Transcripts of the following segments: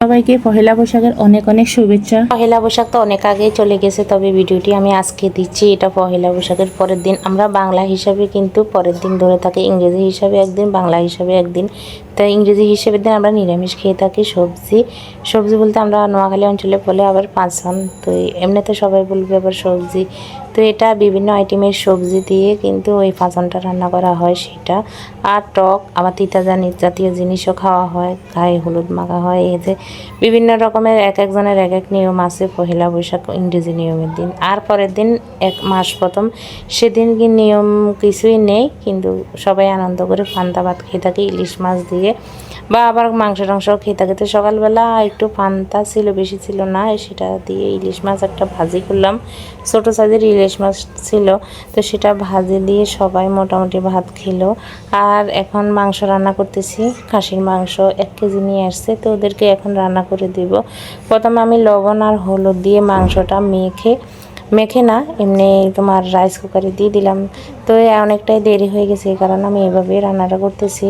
সবাইকে পহেলা বৈশাখের অনেক অনেক শুভেচ্ছা। পহেলা বৈশাখ তো অনেক আগেই চলে গেছে, তবে ভিডিওটি আমি আজকে দিচ্ছি। এটা পহেলা বৈশাখের পরের দিন। আমরা বাংলা হিসাবে কিন্তু পরের দিন ধরে থাকি, ইংরেজি হিসাবে একদিন, বাংলা হিসাবে একদিন। তো ইংরেজি হিসেবের দিন আমরা নিরামিষ খেয়ে থাকি। সবজি বলতে আমরা নোয়াখালী অঞ্চলে বলে আবার পাঁচন, তো এমনিতে সবাই বলবে আবার সবজি। তো এটা বিভিন্ন আইটেমের সবজি দিয়ে কিন্তু ওই পাঁচনটা রান্না করা হয় সেটা। আর টক, আবার তিতা জাতীয় জিনিসও খাওয়া হয়, গায়ে হলুদ মাখা হয়। এই যে বিভিন্ন রকমের এক একজনের এক এক নিয়ম আছে পহেলা বৈশাখ ইংরেজি নিয়মের দিন। আর পরের দিন এক মাস প্রথম, সেদিন কি নিয়ম কিছুই নেই, কিন্তু সবাই আনন্দ করে পান্তা ভাত খেয়ে থাকে ইলিশ মাছ দিয়ে, বা আবার মাংস টাংসও খেয়ে থাকে। তো সকালবেলা একটু পান্তা ছিল, বেশি ছিল না, সেটা দিয়ে ইলিশ মাছ একটা ভাজি করলাম। ছোটো সাইজের ইলিশ মাছ ছিল, তো সেটা ভাজি দিয়ে সবাই মোটামুটি ভাত খেলো। আর এখন মাংস রান্না করতেছি, খাসির মাংস 1 কেজি নিয়ে আসছে, তো ওদেরকে এখন রান্না করে দিব। প্রথমে আমি লবণ আর হলুদ দিয়ে মাংসটা মেখে না এমনি তোমার রাইস কুকারে দিয়ে দিলাম। তো অনেকটাই দেরি হয়ে গেছে, এই কারণে আমি এভাবেই রান্নাটা করতেছি।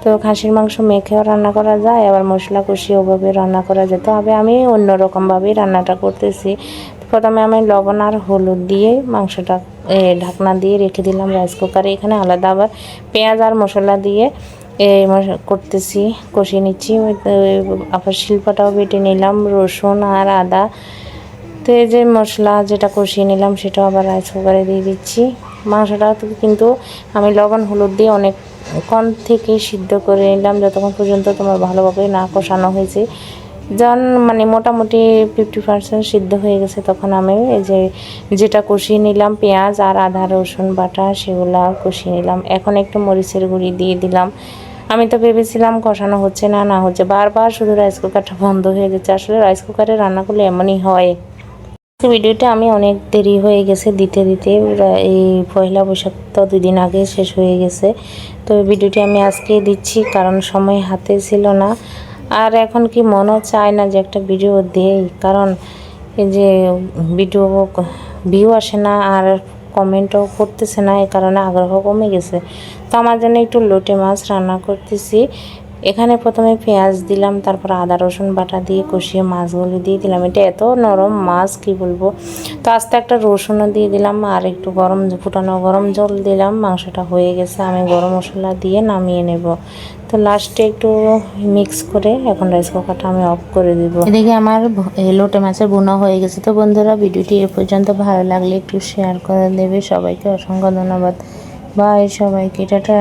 তো খাসির মাংস মেখেও রান্না করা যায়, আবার মশলা কষিয়ে ওভাবে রান্না করা যায়। তো আমি অন্যরকমভাবেই রান্নাটা করতেছি। প্রথমে আমি লবণ আর হলুদ দিয়ে মাংসটা ঢাকনা দিয়ে রেখে দিলাম রাইস কুকারে। এখানে আলাদা আবার পেঁয়াজ আর মশলা দিয়ে করতেছি, কষিয়ে নিচ্ছি। আবার শিল্পটাও বেটে নিলাম, রসুন আর আদা। তো এই যে মশলা যেটা কষিয়ে নিলাম সেটাও আবার রাইস কুকারে দিয়ে দিচ্ছি। মাংসটা কিন্তু আমি লবণ হলুদ দিয়ে অনেকক্ষণ থেকে সিদ্ধ করে নিলাম, যতক্ষণ পর্যন্ত তোমার ভালোভাবে না কষানো হয়েছে। যখন মানে মোটামুটি 50% সিদ্ধ হয়ে গেছে, তখন আমি এই যেটা কষিয়ে নিলাম পেঁয়াজ আর আদা রসুন বাটা, সেগুলো কষিয়ে নিলাম। এখন একটু মরিচের গুঁড়ি দিয়ে দিলাম। আমি তো ভেবেছিলাম কষানো হচ্ছে না হচ্ছে, বারবার শুধু রাইস কুকারটা বন্ধ হয়ে যাচ্ছে। আসলে রাইস কুকারে রান্না করলে এমনই হয়। ভিডিওটা আমি অনেক দেরি হয়ে গেছে দিতে এই পয়লা বৈশাখ তো 2 দিন আগে শেষ হয়ে গেছে। তো ভিডিওটি আমি আজকে দিচ্ছি, কারণ সময় হাতে ছিল না। আর এখন কি মনও চায় না যে একটা ভিডিও দেই, কারণ এই যে ভিডিও ভিউ আসে না আর কমেন্টও করতেছে না, এই কারণে আগ্রহ কমে গেছে। তো আমার জন্য একটু লোটে মাছ রান্না করতেছি। এখানে প্রথমে পেঁয়াজ দিলাম, তারপর আদা রসুন বাটা দিয়ে কষিয়ে মাছগুলো দিয়ে দিলাম। এটা এত নরম মাছ কি বলবো। তো আস্তে একটা রসুনও দিয়ে দিলাম, আর একটু ফুটানো গরম জল দিলাম। মাংসটা হয়ে গেছে, আমি গরম মশলা দিয়ে নামিয়ে নেব। তো লাস্টে একটু মিক্স করে এখন রাইস কুকারটা আমি অফ করে দিব। এদিকে আমার লোটে মাছের বোনা হয়ে গেছে। তো বন্ধুরা, ভিডিওটি এ পর্যন্ত ভালো লাগলে একটু শেয়ার করে দেবে। সবাইকে অসংখ্য ধন্যবাদ। বাই সবাইকে, টাটা।